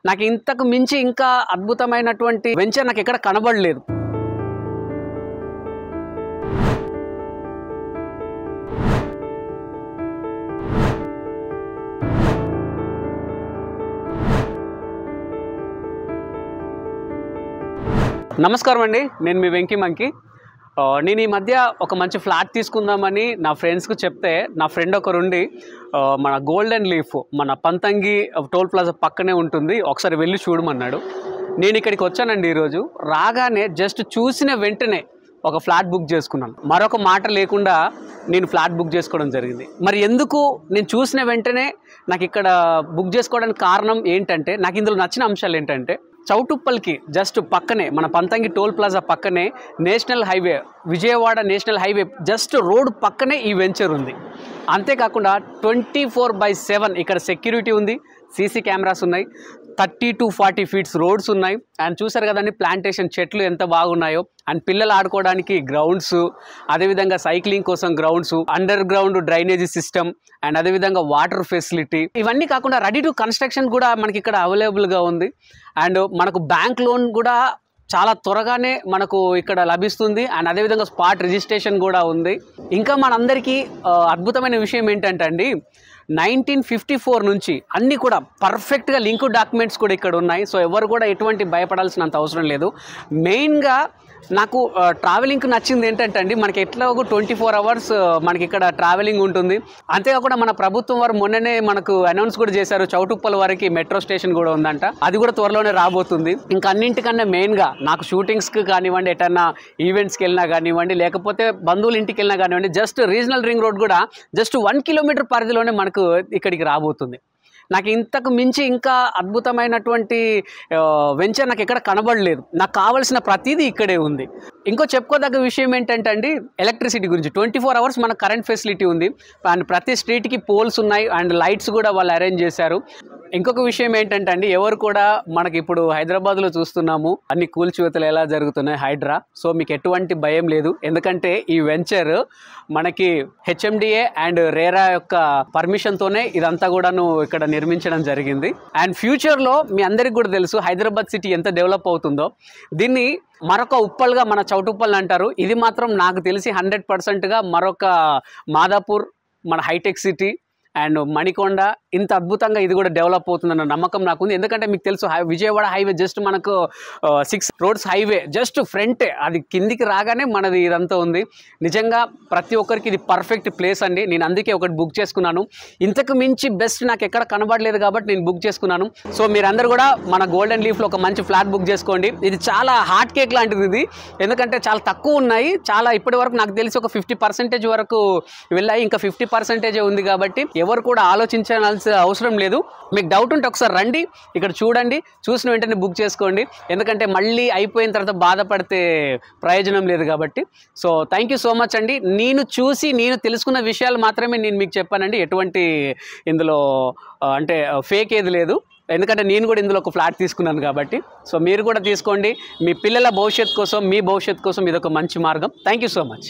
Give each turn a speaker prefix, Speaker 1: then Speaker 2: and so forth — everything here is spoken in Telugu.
Speaker 1: నాకు ఇంతకు మించి ఇంకా అద్భుతమైనటువంటి వెంచర్ నాకు ఎక్కడ కనబడలేదు. నమస్కారం అండి, నేను మీ వెంకీ మంకీ. నేను ఈ మధ్య ఒక మంచి ఫ్లాట్ తీసుకుందామని నా ఫ్రెండ్స్కి చెప్తే, నా ఫ్రెండ్ ఒకరుండి మన గోల్డెన్ లీఫ్ మన పంతంగి టోల్ ప్లాజా పక్కనే ఉంటుంది, ఒకసారి వెళ్ళి చూడమన్నాడు. నేను ఇక్కడికి వచ్చానండి. ఈరోజు రాగానే జస్ట్ చూసిన వెంటనే ఒక ఫ్లాట్ బుక్ చేసుకున్నాను. మరొక మాట లేకుండా నేను ఫ్లాట్ బుక్ చేసుకోవడం జరిగింది. మరి ఎందుకు నేను చూసిన వెంటనే నాకు ఇక్కడ బుక్ చేసుకోవడానికి కారణం ఏంటంటే, నాకు ఇందులో నచ్చిన అంశాలు ఏంటంటే, చౌటుప్పల్కి జస్ట్ పక్కనే మన పంతంగి టోల్ ప్లాజా పక్కనే national highway, Vijayawada national highway just road పక్కనే ఈ వెంచర్ ఉంది. అంతేకాకుండా 24/7 ఇక్కడ సెక్యూరిటీ ఉంది, సీసీ కెమెరాస్ ఉన్నాయి, 30 to 40 ఫీట్స్ రోడ్స్ ఉన్నాయి. అండ్ చూసారు కదండి ప్లాంటేషన్ చెట్లు ఎంత బాగున్నాయో. అండ్ పిల్లలు ఆడుకోవడానికి గ్రౌండ్స్, అదేవిధంగా సైక్లింగ్ కోసం grounds, under ground drainage system, and అదేవిధంగా వాటర్ ఫెసిలిటీ. ఇవన్నీ కాకుండా రెడీ టు కన్స్ట్రక్షన్ కూడా మనకి ఇక్కడ అవైలబుల్గా ఉంది. అండ్ మనకు బ్యాంక్ లోన్ కూడా చాలా త్వరగానే మనకు ఇక్కడ లభిస్తుంది. అండ్ అదేవిధంగా స్పాట్ రిజిస్ట్రేషన్ కూడా ఉంది. ఇంకా మనందరికీ అద్భుతమైన విషయం ఏంటంటే అండి, 1954 నుంచి అన్నీ కూడా పర్ఫెక్ట్గా లింక్ డాక్యుమెంట్స్ కూడా ఇక్కడ ఉన్నాయి. సో ఎవరు కూడా ఎటువంటి భయపడాల్సినంత అవసరం లేదు. మెయిన్గా నాకు ట్రావెలింగ్కి నచ్చింది ఏంటంటే అండి, మనకి ఎట్లా ఒక 24 hours మనకి ఇక్కడ ట్రావెలింగ్ ఉంటుంది. అంతేకాకుండా మన ప్రభుత్వం వారు మొన్ననే మనకు అనౌన్స్ కూడా చేశారు, చౌటుప్పల్ వరకు మెట్రో స్టేషన్ కూడా ఉందంట. అది కూడా త్వరలోనే రాబోతుంది. ఇంకా అన్నింటికన్నా మెయిన్గా నాకు షూటింగ్స్కి కానివ్వండి, ఎటన్నా ఈవెంట్స్కి వెళ్ళినా కానివ్వండి, లేకపోతే బంధువుల ఇంటికి వెళ్ళినా కానివ్వండి, జస్ట్ రీజనల్ రింగ్ రోడ్ కూడా జస్ట్ 1 కిలోమీటర్ పరిధిలోనే మనకు ఇక్కడికి రాబోతుంది. నాకు ఇంతకు మించి ఇంకా అద్భుతమైనటువంటి వెంచర్ నాకు ఎక్కడ కనబడలేదు. నాకు కావాల్సిన ప్రతిదీ ఇక్కడే ఉంది. ఇంకో చెప్పుకోదగ్గ విషయం ఏంటంటే అండి, ఎలక్ట్రిసిటీ గురించి 24 hours మన కరెంట్ ఫెసిలిటీ ఉంది. అండ్ ప్రతి స్ట్రీట్కి పోల్స్ ఉన్నాయి, అండ్ లైట్స్ కూడా వాళ్ళు అరేంజ్ చేశారు. ఇంకొక విషయం ఏంటంటే అండి, ఎవరు కూడా మనకి ఇప్పుడు హైదరాబాద్లో చూస్తున్నాము అన్ని కూల్చివేతలు ఎలా జరుగుతున్నాయి, హైడ్రా. సో మీకు ఎటువంటి భయం లేదు, ఎందుకంటే ఈ వెంచర్ మనకి హెచ్ఎండిఏ అండ్ రేరా యొక్క పర్మిషన్తోనే ఇదంతా కూడాను ఇక్కడ నిర్మించడం జరిగింది. అండ్ ఫ్యూచర్లో మీ అందరికీ కూడా తెలుసు హైదరాబాద్ సిటీ ఎంత డెవలప్ అవుతుందో. దీన్ని మరొక ఉప్పల్గా మన చౌటుప్పల్ అంటారు. ఇది మాత్రం నాకు తెలిసి 100%గా మరొక మాదాపూర్, మన హైటెక్ సిటీ అండ్ మణికొండ ఇంత అద్భుతంగా ఇది కూడా డెవలప్ అవుతుందన్న నమ్మకం నాకు ఉంది. ఎందుకంటే మీకు తెలుసు విజయవాడ హైవే జస్ట్ మనకు 6 రోడ్స్ హైవే జస్ట్ ఫ్రంటే, అది కిందికి రాగానే మనది ఇదంతా ఉంది. నిజంగా ప్రతి ఒక్కరికి ఇది పర్ఫెక్ట్ ప్లేస్ అండి. నేను అందుకే ఒకటి బుక్ చేసుకున్నాను. ఇంతకు మించి బెస్ట్ నాకు ఎక్కడ కనబడలేదు కాబట్టి నేను బుక్ చేసుకున్నాను. సో మీరందరూ కూడా మన గోల్డెన్ లీఫ్లో ఒక మంచి ఫ్లాట్ బుక్ చేసుకోండి. ఇది చాలా హాట్ కేక్ లాంటిది ఇది, ఎందుకంటే చాలా తక్కువ ఉన్నాయి. చాలా ఇప్పటి వరకు నాకు తెలిసి ఒక 50% వరకు వెళ్ళాయి, ఇంకా 50% ఉంది. కాబట్టి ఎవరు కూడా ఆలోచించాల్సిన అవసరం లేదు. మీకు డౌట్ ఉంటే ఒకసారి రండి, ఇక్కడ చూడండి, చూసిన వెంటనే బుక్ చేసుకోండి. ఎందుకంటే మళ్ళీ అయిపోయిన తర్వాత బాధపడితే ప్రయోజనం లేదు కాబట్టి. So thank you so much అండి. నేను తెలుసుకున్న విషయాలు మాత్రమే నేను మీకు చెప్పానండి. ఎటువంటి ఇందులో అంటే ఫేక్ ఏది లేదు, ఎందుకంటే నేను కూడా ఇందులో ఒక ఫ్లాట్ తీసుకున్నాను కాబట్టి. సో మీరు కూడా తీసుకోండి, మీ పిల్లల భవిష్యత్తు కోసం, మీ భవిష్యత్తు కోసం ఇది ఒక మంచి మార్గం. Thank you so much.